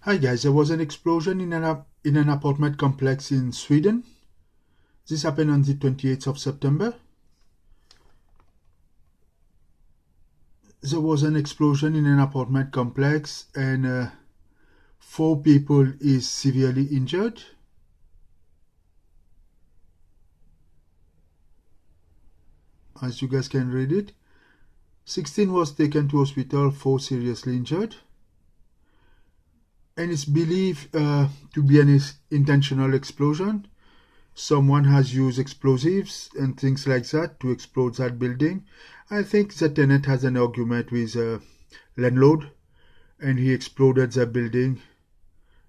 Hi guys, there was an explosion in an apartment complex in Sweden. This happened on the 28th of September. There was an explosion in an apartment complex and 4 people is severely injured. As you guys can read it. 16 was taken to hospital, 4 seriously injured. And it's believed to be an intentional explosion. Someone has used explosives and things like that to explode that building. I think the tenant has an argument with landlord and he exploded the building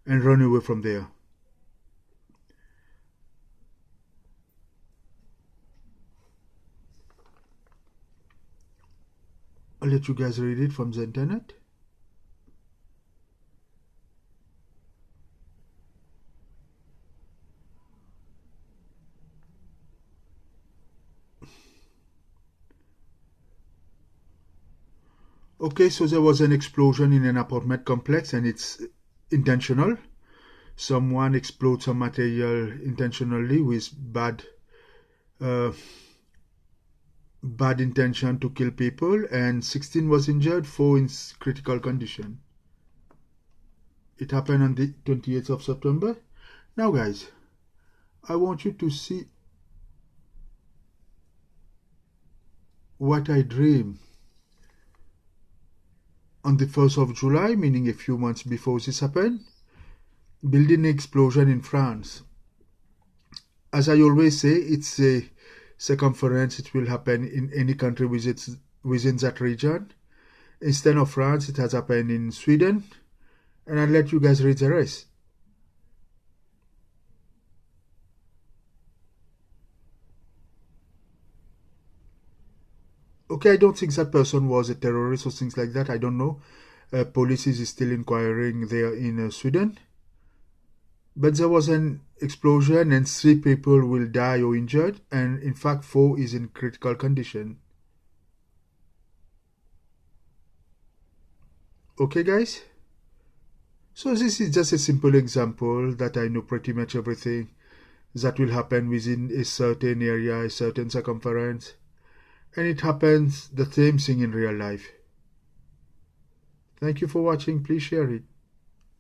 and run away from there. I'll let you guys read it from the internet. Okay, so there was an explosion in an apartment complex and it's intentional. Someone explodes some material intentionally with bad intention to kill people, and 16 was injured, 4 in critical condition. It happened on the 28th of September. Now guys, I want you to see what I dream on the 1st of July, meaning a few months before this happened. Building explosion in France. As I always say, it's a circumference. It will happen in any country within that region. Instead of France, it has happened in Sweden. And I'll let you guys read the rest. Okay, I don't think that person was a terrorist or things like that. I don't know. Police is still inquiring there in Sweden. But there was an explosion and 3 people will die or injured, and in fact 4 is in critical condition. Okay guys? So this is just a simple example that I know pretty much everything that will happen within a certain area, a certain circumference. And it happens the same thing in real life. Thank you for watching. Please share it.